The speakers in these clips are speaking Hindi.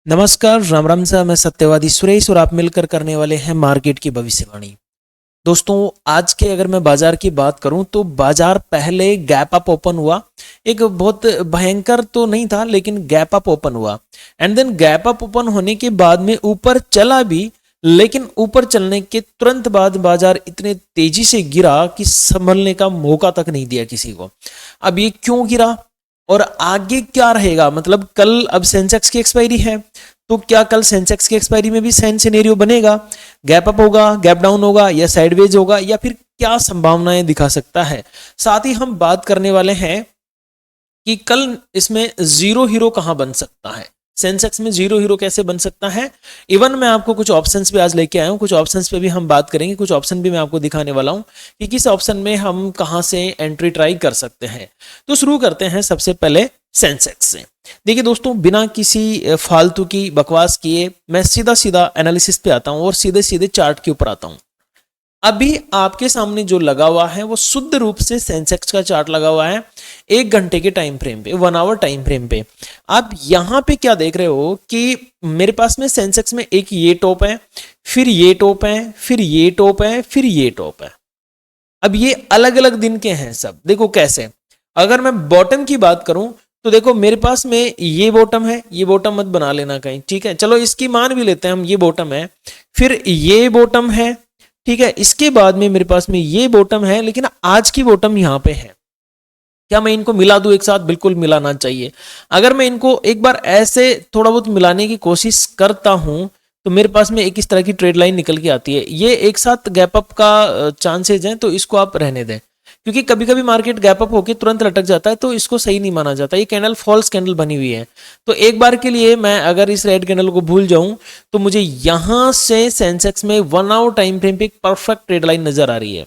नमस्कार, राम राम सा। मैं सत्यवादी सुरेश और आप मिलकर करने वाले हैं मार्केट की भविष्यवाणी। दोस्तों, आज के अगर मैं बाजार की बात करूं तो बाजार पहले गैप अप ओपन हुआ। एक बहुत भयंकर तो नहीं था लेकिन गैप अप ओपन हुआ and then gap up open होने के बाद में ऊपर चला भी, लेकिन ऊपर चलने के तुरंत बाद बाजार इतने तेजी से गिरा कि संभलने का मौका तक नहीं दिया किसी को। अब ये क्यों गिरा और आगे क्या रहेगा, मतलब कल अब सेंसेक्स की एक्सपायरी है, तो क्या कल सेंसेक्स की एक्सपायरी में भी सेम सिनेरियो बनेगा? गैप अप होगा, गैप डाउन होगा या साइडवेज होगा, या फिर क्या संभावनाएं दिखा सकता है? साथ ही हम बात करने वाले हैं कि कल इसमें जीरो हीरो कहां बन सकता है, सेंसेक्स में जीरो हीरो कैसे बन सकता है। इवन मैं आपको कुछ ऑप्शंस भी आज लेके आया हूं, कुछ ऑप्शंस पे भी हम बात करेंगे, कुछ ऑप्शन भी मैं आपको दिखाने वाला हूं कि किस ऑप्शन में हम कहां से एंट्री ट्राई कर सकते हैं। तो शुरू करते हैं सबसे पहले सेंसेक्स से। देखिए दोस्तों, बिना किसी फालतू की बकवास किए मैं सीधा सीधा एनालिसिस पे आता हूं और सीधे सीधे चार्ट के ऊपर आता हूं। अभी आपके सामने जो लगा हुआ है वो शुद्ध रूप से सेंसेक्स का चार्ट लगा हुआ है 1 घंटे के टाइम फ्रेम पे, 1 आवर टाइम फ्रेम पे। आप यहां पे क्या देख रहे हो कि मेरे पास में सेंसेक्स में एक ये टॉप है, फिर ये टॉप है, फिर ये टॉप है, फिर ये टॉप है। अब ये अलग अलग दिन के हैं सब। देखो कैसे, अगर मैं बॉटम की बात करूं तो देखो मेरे पास में ये बॉटम है, ये बॉटम मत बना लेना कहीं, ठीक है, चलो इसकी मान भी लेते हैं हम, ये बॉटम है, फिर ये बॉटम है, ठीक है, इसके बाद में मेरे पास में ये बॉटम है, लेकिन आज की बॉटम यहां पे है। क्या मैं इनको मिला दूं एक साथ? बिल्कुल मिलाना चाहिए। अगर मैं इनको एक बार ऐसे थोड़ा बहुत मिलाने की कोशिश करता हूं तो मेरे पास में एक इस तरह की ट्रेड लाइन निकल के आती है। ये एक साथ गैप अप का चांसेज है, तो इसको आप रहने दें, क्योंकि कभी कभी मार्केट गैप अप होकर तुरंत लटक जाता है तो इसको सही नहीं माना जाता। ये कैंडल फॉल्स कैंडल बनी हुई है, तो एक बार के लिए मैं अगर इस रेड कैंडल को भूल जाऊं तो मुझे यहां से सेंसेक्स में 1 आवर टाइम फ्रेम पे एक परफेक्ट ट्रेड लाइन नजर आ रही है।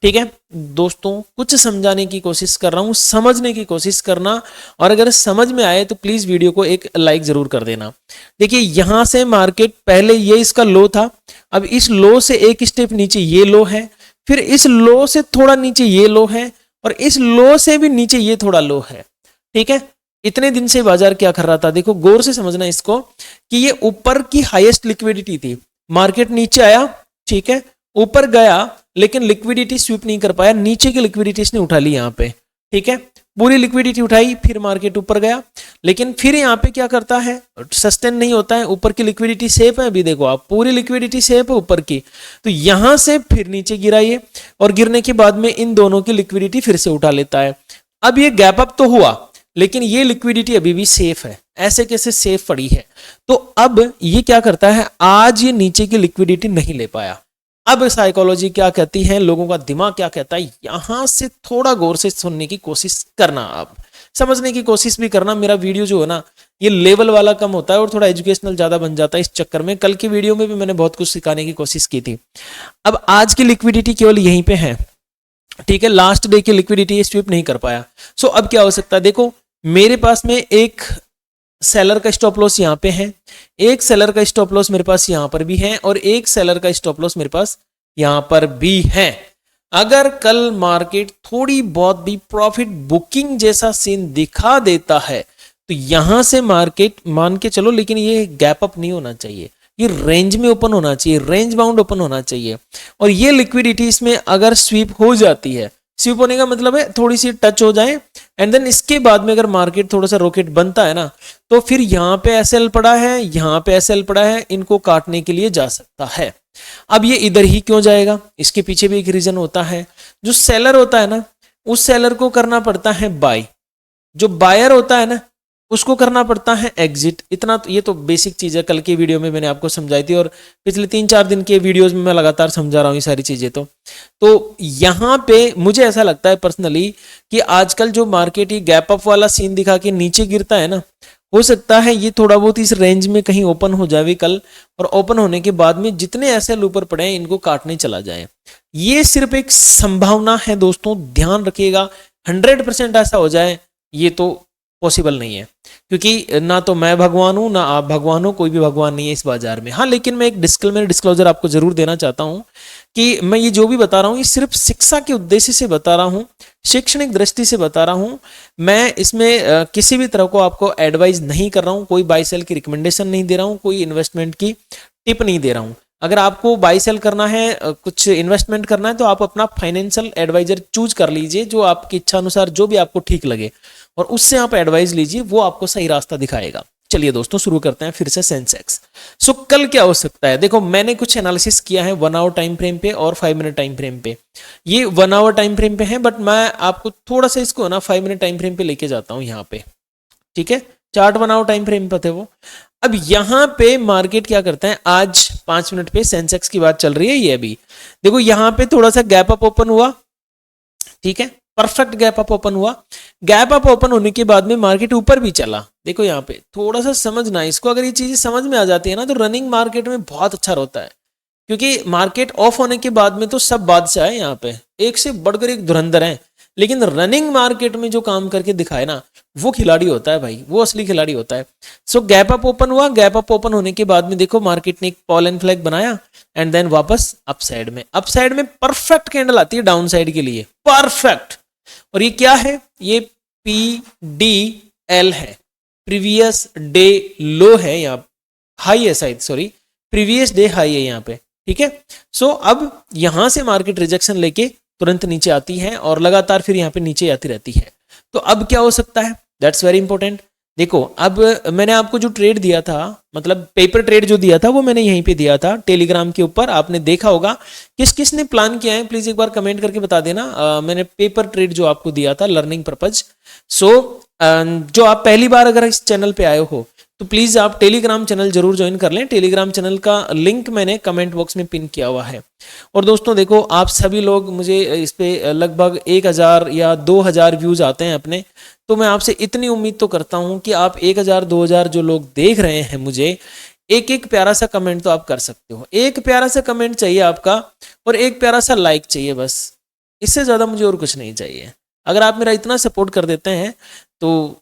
ठीक है दोस्तों, कुछ समझाने की कोशिश कर रहा हूं, समझने की कोशिश करना, और अगर समझ में आए तो प्लीज वीडियो को एक लाइक जरूर कर देना। देखिए यहां से मार्केट पहले ये इसका लो था, अब इस लो से एक स्टेप नीचे ये लो है, फिर इस लो से थोड़ा नीचे ये लो है, और इस लो से भी नीचे ये थोड़ा लो है। ठीक है, इतने दिन से बाजार क्या कर रहा था, देखो गौर से समझना इसको, कि ये ऊपर की हाईएस्ट लिक्विडिटी थी, मार्केट नीचे आया, ठीक है, ऊपर गया, लेकिन लिक्विडिटी स्वीप नहीं कर पाया, नीचे की लिक्विडिटी इसने उठा ली यहाँ पे। ठीक है, पूरी लिक्विडिटी उठाई, फिर मार्केट ऊपर गया, लेकिन फिर यहाँ पे क्या करता है, सस्टेन नहीं होता है। ऊपर की लिक्विडिटी सेफ है, अभी देखो आप, पूरी लिक्विडिटी सेफ है ऊपर की, तो यहां से फिर नीचे गिरा ये, और गिरने के बाद में इन दोनों की लिक्विडिटी फिर से उठा लेता है। अब ये गैप अप तो हुआ, लेकिन ये लिक्विडिटी अभी भी सेफ है, ऐसे कैसे सेफ पड़ी है। तो अब ये क्या करता है, आज ये नीचे की लिक्विडिटी नहीं ले पाया। अब साइकोलॉजी क्या कहती है, लोगों का दिमाग क्या कहता है, यहां से थोड़ा गौर से सुनने की कोशिश करना, आप समझने की कोशिश भी करना। मेरा वीडियो जो है ना, ये लेवल वाला कम होता है और थोड़ा एजुकेशनल ज्यादा बन जाता है इस चक्कर में। कल की वीडियो में भी मैंने बहुत कुछ सिखाने की कोशिश की थी। अब आज की लिक्विडिटी केवल यहीं पे है, ठीक है, लास्ट डे की लिक्विडिटी स्वीप नहीं कर पाया। सो अब क्या हो सकता है, देखो मेरे पास में एक सेलर का स्टॉप लॉस यहाँ पे है, एक सेलर का स्टॉप लॉस मेरे पास यहाँ पर भी है, और एक सेलर का स्टॉप लॉस मेरे पास यहाँ पर भी है। अगर कल मार्केट थोड़ी बहुत भी प्रॉफिट बुकिंग जैसा सीन दिखा देता है तो यहां से मार्केट मान के चलो, लेकिन ये गैप अप नहीं होना चाहिए, ये रेंज में ओपन होना चाहिए, रेंज बाउंड ओपन होना चाहिए। और ये लिक्विडिटी इसमें अगर स्वीप हो जाती है, स्वीप होने का मतलब है थोड़ी सी टच हो जाए, एंड देन इसके बाद में अगर मार्केट थोड़ा सा रॉकेट बनता है ना, तो फिर यहाँ पे एसएल पड़ा है, यहाँ पे एसएल पड़ा है, इनको काटने के लिए जा सकता है। अब ये इधर ही क्यों जाएगा, इसके पीछे भी एक रीजन होता है। जो सेलर होता है ना, उस सेलर को करना पड़ता है बाय, जो बायर होता है ना, उसको करना पड़ता है एग्जिट। इतना तो, ये तो बेसिक चीज है, कल की वीडियो में मैंने आपको समझाई थी, और पिछले 3-4 दिन के वीडियोस में मैं लगातार समझा रहा हूँ ये सारी चीजें। तो यहाँ पे मुझे ऐसा लगता है पर्सनली कि आजकल जो मार्केट ही गैप अप वाला सीन दिखा के नीचे गिरता है ना, हो सकता है ये थोड़ा बहुत इस रेंज में कहीं ओपन हो जाए कल, और ओपन होने के बाद में जितने ऐसे ऊपर पड़े हैं इनको काटने चला जाए। ये सिर्फ एक संभावना है दोस्तों, ध्यान रखिएगा। 100% ऐसा हो जाए ये तो पॉसिबल नहीं है, क्योंकि ना तो मैं भगवान हूं ना आप भगवान हो, कोई भी भगवान नहीं है इस बाजार में। हाँ, लेकिन मैं एक डिस्क्लोजर आपको जरूर देना चाहता हूं कि मैं ये जो भी बता रहा हूं ये सिर्फ शिक्षा के उद्देश्य से बता रहा हूं, शैक्षणिक दृष्टि से बता रहा हूं। मैं इसमें किसी भी तरह को आपको एडवाइस नहीं कर रहा हूं, कोई बाय सेल की रिकमेंडेशन नहीं दे रहा हूं, कोई इन्वेस्टमेंट की टिप नहीं दे रहा हूं। अगर आपको बाय सेल करना है, कुछ इन्वेस्टमेंट करना है, तो आप अपना फाइनेंशियल एडवाइजर चूज कर लीजिए, जो आपकी इच्छा अनुसार जो भी आपको ठीक लगे और उससे आप एडवाइस लीजिए, वो आपको सही रास्ता दिखाएगा। चलिए दोस्तों शुरू करते हैं फिर से सेंसेक्स। सो कल क्या हो सकता है, देखो मैंने कुछ एनालिसिस किया है 1 आवर टाइम फ्रेम पे और 5 मिनट टाइम फ्रेम पे। ये 1 आवर टाइम फ्रेम पे है, बट मैं आपको थोड़ा सा इसको ना 5 मिनट टाइम फ्रेम पे लेके जाता हूँ यहाँ पे, ठीक है। चार्ट 1 आवर टाइम फ्रेम पे थे वो। अब यहाँ पे मार्केट क्या करता है, आज 5 मिनट पे सेंसेक्स की बात चल रही है, ये अभी देखो यहाँ पे थोड़ा सा गैप अप ओपन हुआ, ठीक है, परफेक्ट गैप अप ओपन हुआ। गैप अप ओपन होने के बाद में मार्केट ऊपर भी चला। देखो यहाँ पे थोड़ा सा समझना इसको, अगर ये चीजें समझ में आ जाती है ना तो रनिंग मार्केट में बहुत अच्छा रहता है, क्योंकि मार्केट ऑफ होने के बाद में तो सब बादशाह है यहाँ पे, एक से बढ़कर एक धुरंधर है, लेकिन रनिंग मार्केट में जो काम करके दिखाए ना वो खिलाड़ी होता है भाई, वो असली खिलाड़ी होता है। सो गैप अप ओपन हुआ, गैप अप ओपन होने के बाद में देखो मार्केट ने एक पॉल एंड फ्लैग बनाया एंड देन वापस अपसाइड में परफेक्ट कैंडल आती है डाउन साइड के लिए, परफेक्ट। और ये क्या है, ये PDL है, प्रीवियस डे लो है, यहाँ हाई है शायद, सॉरी प्रीवियस डे हाई है यहाँ पे, ठीक है। सो अब यहां से मार्केट रिजेक्शन लेके तुरंत नीचे आती है और लगातार फिर यहाँ पे नीचे आती रहती है। तो अब क्या हो सकता है, दैट्स वेरी इंपॉर्टेंट। देखो अब मैंने आपको जो ट्रेड दिया था, मतलब पेपर ट्रेड जो दिया था वो मैंने यहीं पे दिया था टेलीग्राम के ऊपर, आपने देखा होगा। किस किस ने प्लान किया है प्लीज एक बार कमेंट करके बता देना। मैंने पेपर ट्रेड जो आपको दिया था लर्निंग पर्पज। सो जो आप पहली बार अगर इस चैनल पे आए हो तो प्लीज आप टेलीग्राम चैनल जरूर ज्वाइन कर लें। टेलीग्राम चैनल का लिंक मैंने कमेंट बॉक्स में पिन किया हुआ है। और दोस्तों देखो आप सभी लोग मुझे इस पे लगभग 1000 या 2000 व्यूज आते हैं अपने, तो मैं आपसे इतनी उम्मीद तो करता हूं कि आप 1000 2000 जो लोग देख रहे हैं मुझे, एक एक प्यारा सा कमेंट तो आप कर सकते हो। एक प्यारा सा कमेंट चाहिए आपका और एक प्यारा सा लाइक चाहिए, बस इससे ज्यादा मुझे और कुछ नहीं चाहिए। अगर आप मेरा इतना सपोर्ट कर देते हैं तो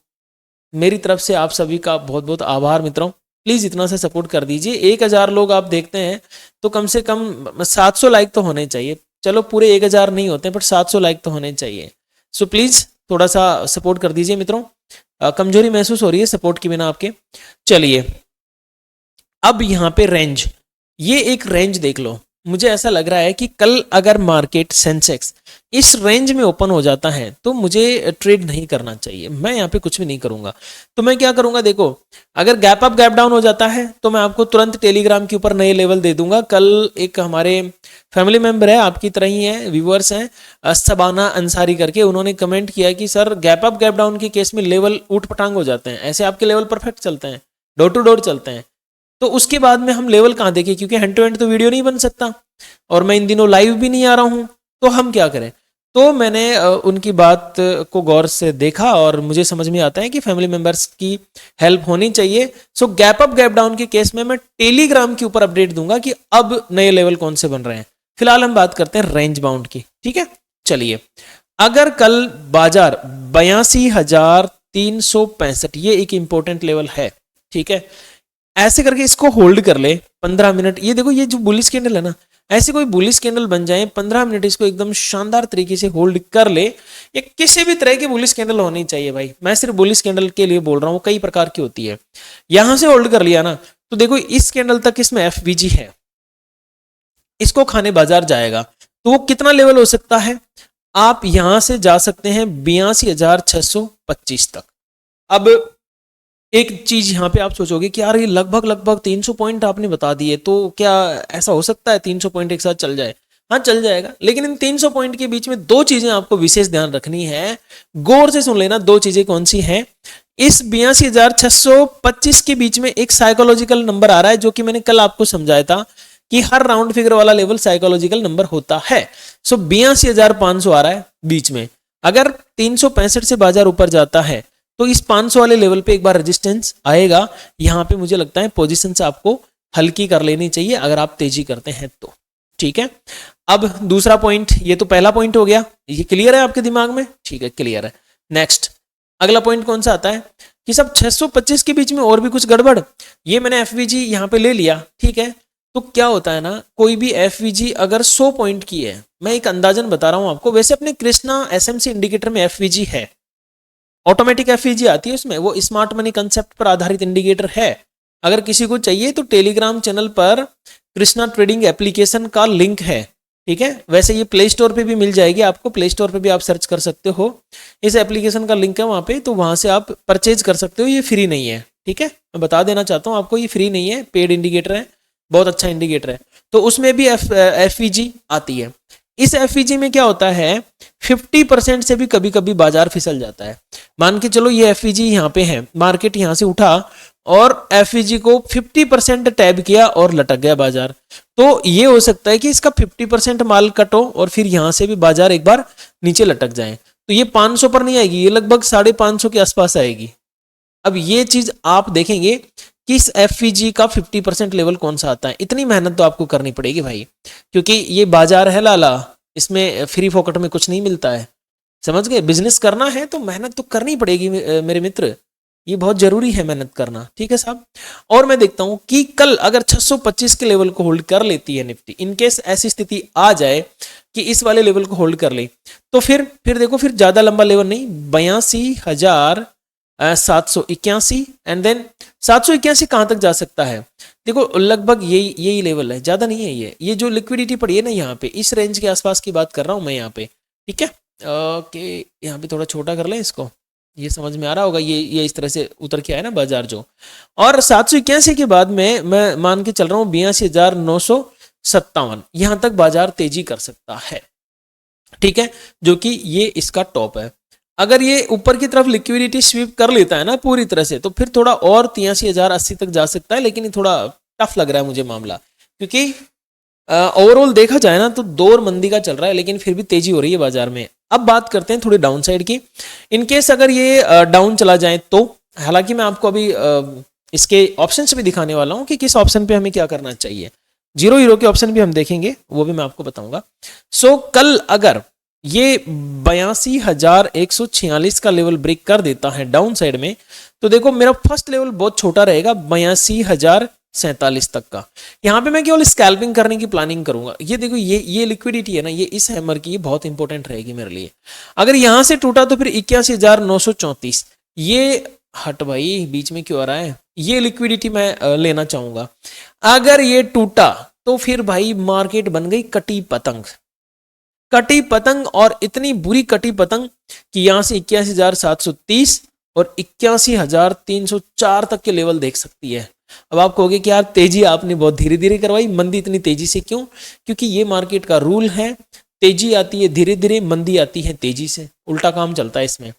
मेरी तरफ से आप सभी का बहुत बहुत आभार मित्रों। प्लीज इतना सा सपोर्ट कर दीजिए। 1000 लोग आप देखते हैं तो कम से कम 700 लाइक तो होने चाहिए। चलो पूरे 1000 नहीं होते बट 700 लाइक तो होने चाहिए। सो प्लीज थोड़ा सा सपोर्ट कर दीजिए मित्रों, कमजोरी महसूस हो रही है सपोर्ट के बिना आपके। चलिए अब यहाँ पे रेंज, ये एक रेंज देख लो। मुझे ऐसा लग रहा है कि कल अगर मार्केट सेंसेक्स इस रेंज में ओपन हो जाता है तो मुझे ट्रेड नहीं करना चाहिए, मैं यहाँ पे कुछ भी नहीं करूंगा। तो मैं क्या करूंगा, देखो अगर गैप अप गैप डाउन हो जाता है तो मैं आपको तुरंत टेलीग्राम के ऊपर नए लेवल दे दूंगा। कल एक हमारे फैमिली मेंबर है, आपकी तरह ही है, व्यूअर्स हैं, सबाना अंसारी करके, उन्होंने कमेंट किया कि sir gap up gap down के केस में लेवल ऊट पटांग हो जाते हैं, ऐसे आपके लेवल परफेक्ट चलते हैं, डोर टू डोर चलते हैं, तो उसके बाद में हम लेवल कहाँ देखें, क्योंकि हैंड टू हैंड तो वीडियो नहीं बन सकता और मैं इन दिनों लाइव भी नहीं आ रहा हूं, तो हम क्या करें। तो मैंने उनकी बात को गौर से देखा और मुझे समझ में आता है कि फैमिली मेंबर्स की हेल्प होनी चाहिए। सो गैप अप गैप डाउन के केस में मैं टेलीग्राम के ऊपर अपडेट दूंगा कि अब नए लेवल कौन से बन रहे हैं। फिलहाल हम बात करते हैं रेंज बाउंड की, ठीक है। चलिए अगर कल बाजार 82,365, ये एक इंपॉर्टेंट लेवल है, ठीक है, ऐसे करके इसको होल्ड कर ले 15 मिनट। ये देखो ये जो बुलिश कैंडल है ना, ऐसे कोई बुलिश कैंडल बन जाए 15 मिनट इसको एकदम शानदार तरीके से होल्ड कर ले। ये किसी भी तरह की बुलिश कैंडल होनी चाहिए भाई, मैं सिर्फ बुलिश कैंडल के लिए बोल रहा हूं, कई प्रकार की होती है। यहां से होल्ड कर लिया ना तो देखो इस कैंडल तक इसमें FVG है, इसको खाने बाजार जाएगा तो वो कितना लेवल हो सकता है, आप यहां से जा सकते हैं 82,625 तक। अब एक चीज यहाँ पे आप सोचोगे कि यार ये लगभग 300 पॉइंट आपने बता दिए, तो क्या ऐसा हो सकता है 300 पॉइंट एक साथ चल जाए? हाँ चल जाएगा, लेकिन इन 300 पॉइंट के बीच में दो चीजें आपको विशेष ध्यान रखनी है, गौर से सुन लेना। दो चीजें कौन सी हैं? इस 82,625 के बीच में एक साइकोलॉजिकल नंबर आ रहा है, जो कि मैंने कल आपको समझाया था कि हर राउंड फिगर वाला लेवल साइकोलॉजिकल नंबर होता है। सो 82,500 आ रहा है बीच में। अगर 365 से बाजार ऊपर जाता है तो इस 500 वाले लेवल पे एक बार रेजिस्टेंस आएगा, यहां पे मुझे लगता है पोजीशन से आपको हल्की कर लेनी चाहिए अगर आप तेजी करते हैं तो, ठीक है। अब दूसरा पॉइंट, ये तो पहला पॉइंट हो गया, ये क्लियर है आपके दिमाग में? ठीक है, क्लियर है। नेक्स्ट अगला पॉइंट कौन सा आता है कि सब 625 के बीच में और भी कुछ गड़बड़, ये मैंने एफवीजी यहाँ पे ले लिया, ठीक है। तो क्या होता है ना, कोई भी एफवीजी अगर 100 पॉइंट की है, मैं एक अंदाजन बता रहा हूं आपको, वैसे अपने कृष्णा एसएमसी इंडिकेटर में एफवीजी है, ऑटोमेटिक एफवीजी आती है उसमें, वो स्मार्ट मनी कंसेप्ट पर आधारित इंडिकेटर है। अगर किसी को चाहिए तो टेलीग्राम चैनल पर कृष्णा ट्रेडिंग एप्लीकेशन का लिंक है, ठीक है। वैसे ये प्ले स्टोर पे भी मिल जाएगी आपको, प्ले स्टोर पे भी आप सर्च कर सकते हो, इस एप्लीकेशन का लिंक है वहाँ पे, तो वहाँ से आप परचेज कर सकते हो। ये फ्री नहीं है, ठीक है, मैं बता देना चाहता हूँ आपको, ये फ्री नहीं है, पेड इंडिकेटर है, बहुत अच्छा इंडिकेटर है। तो उसमें भी एफवीजी आती है। इस एफवीजी में क्या होता है, 50% से भी कभी कभी बाजार फिसल जाता है। मान के चलो ये एफवीजी यहाँ पे है, मार्केट यहाँ से उठा और एफवीजी को 50% टैब किया और लटक गया बाजार, तो ये हो सकता है कि इसका 50% माल कटो और फिर यहाँ से भी बाजार एक बार नीचे लटक जाए। तो ये 500 पर नहीं आएगी, ये लगभग 550 के आसपास आएगी। अब ये चीज आप देखेंगे कि इस एफवीजी का 50% लेवल कौन सा आता है। इतनी मेहनत तो आपको करनी पड़ेगी भाई, क्योंकि ये बाजार है लाला, इसमें फ्री फोकट में कुछ नहीं मिलता है, समझ गए। बिजनेस करना है तो मेहनत तो करनी पड़ेगी मेरे मित्र, ये बहुत जरूरी है मेहनत करना, ठीक है साहब। और मैं देखता हूं कि कल अगर 625 के लेवल को होल्ड कर लेती है निफ्टी, इनकेस ऐसी स्थिति आ जाए कि इस वाले लेवल को होल्ड कर ले, तो फिर देखो, फिर ज्यादा लंबा लेवल नहीं, 82,781 एंड देन 781 कहां तक जा सकता है, देखो लगभग यही लेवल है, ज्यादा नहीं है। ये जो लिक्विडिटी पड़ी है ना यहाँ पे, इस रेंज के आसपास की बात कर रहा हूं मैं यहाँ पे, ठीक है। ओके, यहाँ पे थोड़ा छोटा कर लें इसको, ये समझ में आ रहा होगा, ये इस तरह से उतर के आया ना बाजार जो, और 781 के बाद में मैं मान के चल रहा हूँ 82,957, यहां तक बाजार तेजी कर सकता है, ठीक है, जो कि ये इसका टॉप है। अगर ये ऊपर की तरफ लिक्विडिटी स्वीप कर लेता है ना पूरी तरह से, तो फिर थोड़ा और 83,080 तक जा सकता है, लेकिन ये थोड़ा टफ लग रहा है मुझे मामला, क्योंकि ओवरऑल देखा जाए ना तो दौर मंदी का चल रहा है, लेकिन फिर भी तेजी हो रही है बाजार में। अब बात करते हैं थोड़ी डाउन साइड की, इनकेस अगर ये डाउन चला जाए तो, हालांकि मैं आपको अभी इसके ऑप्शंस भी दिखाने वाला हूं कि किस ऑप्शन पे हमें क्या करना चाहिए, जीरो हीरो के ऑप्शन भी हम देखेंगे, वो भी मैं आपको बताऊंगा। सो कल अगर ये 82,146 का लेवल ब्रेक कर देता है डाउन साइड में, तो देखो मेरा फर्स्ट लेवल बहुत छोटा रहेगा 82,047 तक का। यहाँ पे मैं केवल स्कैल्पिंग करने की प्लानिंग करूंगा। ये देखो ये लिक्विडिटी है ना, ये इस हैमर की, ये बहुत इंपॉर्टेंट रहेगी मेरे लिए। अगर यहां से टूटा तो फिर 81,934, ये हट भाई बीच में क्यों आ रहा है, ये लिक्विडिटी मैं लेना चाहूंगा। अगर ये टूटा तो फिर भाई मार्केट बन गई कटी पतंग, कटी पतंग, और इतनी बुरी कटी पतंग कि यहां से 81,730 और 81,304 तक के लेवल देख सकती है। अब आप कहोगे कि यार तेजी आपने बहुत धीरे धीरे करवाई, मंदी इतनी तेजी से क्यों, क्योंकि ये मार्केट का रूल है, तेजी आती है धीरे धीरे, मंदी आती है तेजी से, उल्टा काम चलता है इसमें।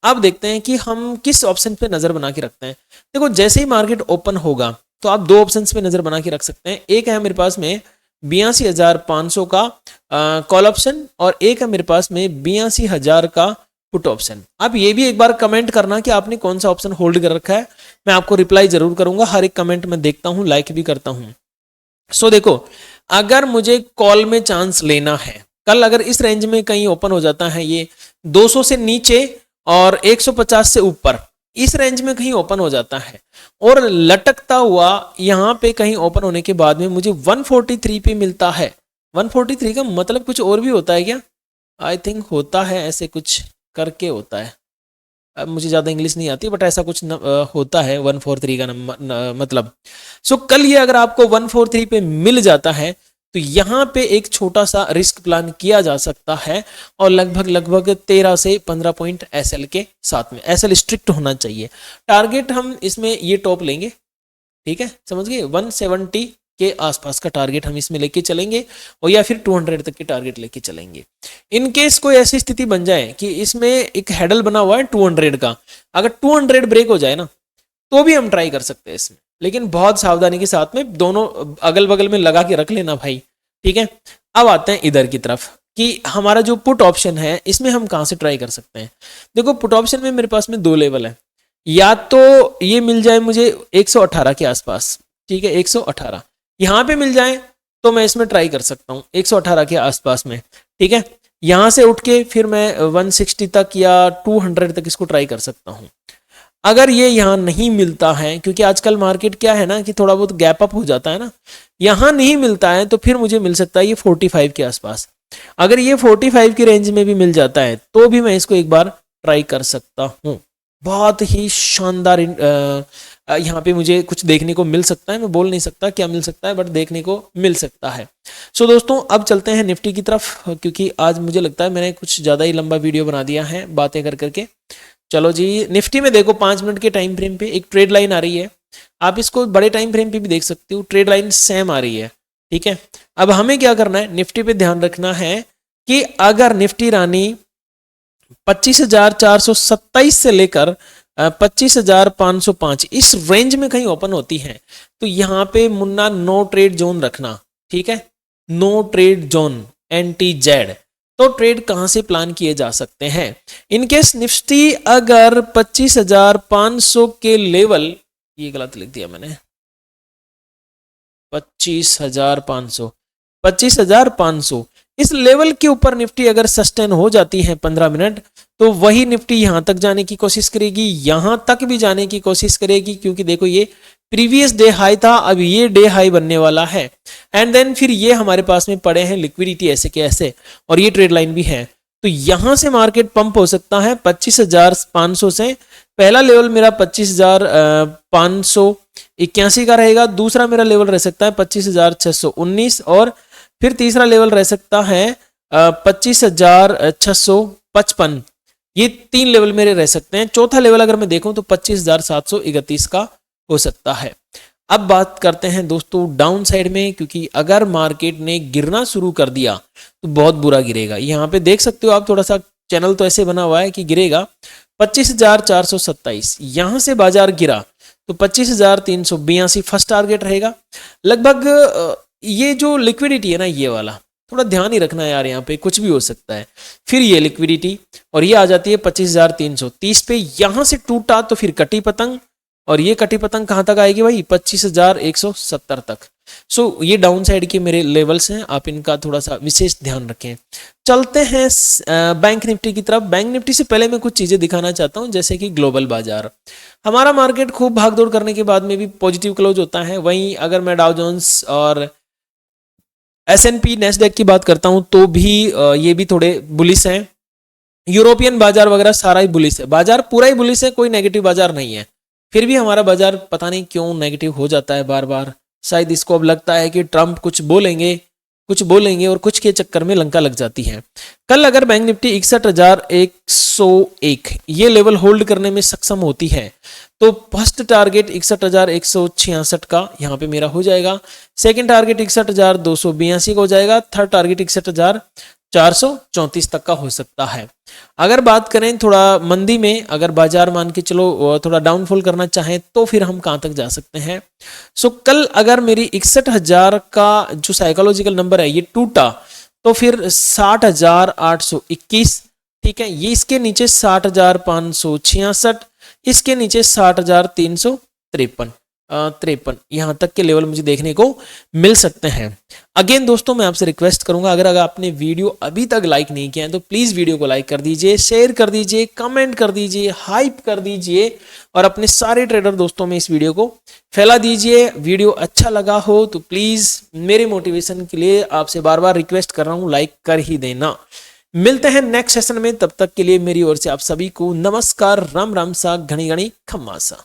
अब देखते हैं कि हम किस ऑप्शन पे नजर बना के रखते हैं। देखो जैसे ही मार्केट ओपन होगा तो आप दो ऑप्शन पे नजर बना के रख सकते हैं। एक है मेरे पास में 82,500 का कॉल ऑप्शन, और एक है मेरे पास में 82,000 का पुट ऑप्शन। आप ये भी एक बार कमेंट करना कि आपने कौन सा ऑप्शन होल्ड कर रखा है, मैं आपको रिप्लाई जरूर करूंगा, हर एक कमेंट में देखता हूं, लाइक भी करता हूं। सो देखो, अगर मुझे कॉल में चांस लेना है, कल अगर इस रेंज में कहीं ओपन हो जाता है ये 200 से नीचे और 150 से ऊपर, इस रेंज में कहीं ओपन हो जाता है और लटकता हुआ यहां पे कहीं ओपन होने के बाद में मुझे 143 पे मिलता है। 143 का मतलब कुछ और भी होता है क्या, आई थिंक होता है, ऐसे कुछ करके होता है, अब मुझे ज़्यादा इंग्लिश नहीं आती, बट ऐसा कुछ होता है 143 का मतलब। सो कल ये अगर आपको 143 पे मिल जाता है तो यहाँ पे एक छोटा सा रिस्क प्लान किया जा सकता है, और लगभग 13 से 15 पॉइंट एसएल के साथ में, एसएल स्ट्रिक्ट होना चाहिए। टारगेट हम इसमें ये टॉप लेंगे, ठीक है, समझ गए, 170 के आसपास का टारगेट हम इसमें लेके चलेंगे, और या फिर 200 तक के टारगेट लेके चलेंगे। इन केस कोई ऐसी स्थिति बन जाए कि इसमें एक हैडल बना हुआ है 200 का, अगर 200 ब्रेक हो जाए ना तो भी हम ट्राई कर सकते हैं इसमें, लेकिन बहुत सावधानी के साथ में, दोनों अगल बगल में लगा के रख लेना भाई, ठीक है। अब आते हैं इधर की तरफ कि हमारा जो पुट ऑप्शन है इसमें हम कहां से ट्राई कर सकते हैं। देखो पुट ऑप्शन में मेरे पास में दो लेवल है, या तो ये मिल जाए मुझे 118 के आसपास, ठीक है, 118 यहां पे मिल जाए तो मैं इसमें ट्राई कर सकता हूं 118 के आसपास में, ठीक है। यहां से उठ के फिर मैं 160 तक या 200 तक इसको ट्राई कर सकता हूं। अगर ये यहाँ नहीं मिलता है, क्योंकि आजकल मार्केट क्या है ना कि थोड़ा बहुत गैप अप हो जाता है ना, यहाँ नहीं मिलता है तो फिर मुझे मिल सकता है ये 45 के आसपास। अगर ये 45 की रेंज में भी मिल जाता है तो भी मैं इसको एक बार ट्राई कर सकता हूँ। बहुत ही शानदार यहाँ पे मुझे कुछ देखने को मिल सकता है, मैं बोल नहीं सकता क्या मिल सकता है, बट देखने को मिल सकता है। सो दोस्तों अब चलते हैं निफ्टी की तरफ, क्योंकि आज मुझे लगता है मैंने कुछ ज़्यादा ही लंबा वीडियो बना दिया है बातें कर करके। चलो जी, निफ्टी में देखो 5 मिनट के टाइम फ्रेम पे एक ट्रेड लाइन आ रही है, आप इसको बड़े टाइम फ्रेम पे भी देख सकते हो, ट्रेड लाइन सेम आ रही है, ठीक है। अब हमें क्या करना है, निफ्टी पे ध्यान रखना है कि अगर निफ्टी रानी 25,427 से लेकर 25,505 इस रेंज में कहीं ओपन होती है तो यहाँ पे मुन्ना नो ट्रेड जोन रखना, ठीक है, नो ट्रेड जोन NTZ। तो ट्रेड कहां से प्लान किए जा सकते हैं, इनकेस निफ्टी अगर 25,500 के लेवल, ये गलत लिख दिया मैंने, 25,500 इस लेवल के ऊपर निफ्टी अगर सस्टेन हो जाती है 15 मिनट, तो वही निफ्टी यहां तक जाने की कोशिश करेगी, यहां तक भी जाने की कोशिश करेगी, क्योंकि देखो ये प्रीवियस डे हाई था, अब ये डे हाई बनने वाला है, एंड देन फिर ये हमारे पास में पड़े हैं लिक्विडिटी ऐसे के ऐसे, और ये ट्रेड लाइन भी है, तो यहां से मार्केट पंप हो सकता है 25,500 से। पहला लेवल मेरा 25,581 का रहेगा, दूसरा मेरा लेवल रह सकता है 25,619, और फिर तीसरा लेवल रह सकता है 25,655। ये 3 लेवल मेरे रह सकते हैं। चौथा लेवल अगर मैं देखूं तो 25,731 का हो सकता है। अब बात करते हैं दोस्तों डाउन साइड में, क्योंकि अगर मार्केट ने गिरना शुरू कर दिया तो बहुत बुरा गिरेगा। यहाँ पे देख सकते हो आप, थोड़ा सा चैनल तो ऐसे बना हुआ है कि गिरेगा 25,427, यहां से बाजार गिरा तो 25,382 फर्स्ट टारगेट रहेगा लगभग। ये जो लिक्विडिटी है ना, ये वाला थोड़ा ध्यान ही रखना यार, यहाँ पे कुछ भी हो सकता है। फिर ये लिक्विडिटी और ये आ जाती है 25,330 पे, यहां से टूटा तो फिर कटी पतंग, और ये कटी पतंग कहां तक आएगी भाई, 25,170 तक। सो ये डाउन साइड के मेरे लेवल्स हैं, आप इनका थोड़ा सा विशेष ध्यान रखें। चलते हैं बैंक निफ्टी की तरफ। बैंक निफ्टी से पहले मैं कुछ चीजें दिखाना चाहता हूं, जैसे कि ग्लोबल बाजार। हमारा मार्केट खूब भागदौड़ करने के बाद में भी पॉजिटिव क्लोज होता है। वहीं अगर मैं डाउ जोन्स और S&P नेस्डैक की बात करता हूं तो भी ये भी थोड़े बुलिश हैं। यूरोपियन बाजार वगैरह सारा ही बुलिश है, बाजार पूरा ही बुलिश है, कोई नेगेटिव बाजार नहीं है। फिर भी हमारा बाजार पता नहीं क्यों नेगेटिव हो जाता है बार बार। शायद इसको अब लगता है कि ट्रंप कुछ बोलेंगे और कुछ के चक्कर में लंका लग जाती है। कल अगर बैंक निफ्टी 61,101 ये लेवल होल्ड करने में सक्षम होती है तो फर्स्ट टारगेट 61,166 का यहाँ पे मेरा हो जाएगा, सेकंड टारगेट 61,282 का हो जाएगा, थर्ड टारगेट 61,434 तक का हो सकता है। अगर बात करें थोड़ा मंदी में, अगर बाजार मान के चलो थोड़ा डाउनफॉल करना चाहें तो फिर हम कहां तक जा सकते हैं। सो कल अगर मेरी 61,000 का जो साइकोलॉजिकल नंबर है ये टूटा तो फिर 60,821, ठीक है, ये इसके नीचे 60,566, इसके नीचे 60,353 यहां तक के लेवल मुझे देखने को मिल सकते हैं। अगेन दोस्तों मैं आपसे रिक्वेस्ट करूंगा, अगर आपने वीडियो अभी तक लाइक नहीं किया है तो प्लीज वीडियो को लाइक कर दीजिए, शेयर कर दीजिए, कमेंट कर दीजिए, हाइप कर दीजिए, और अपने सारे ट्रेडर दोस्तों में इस वीडियो को फैला दीजिए। वीडियो अच्छा लगा हो तो प्लीज मेरे मोटिवेशन के लिए आपसे बार बार रिक्वेस्ट कर रहा हूं, लाइक कर ही देना। मिलते हैं नेक्स्ट सेशन में, तब तक के लिए मेरी ओर से आप सभी को नमस्कार, राम राम सा, घनी घनी खम्मा सा।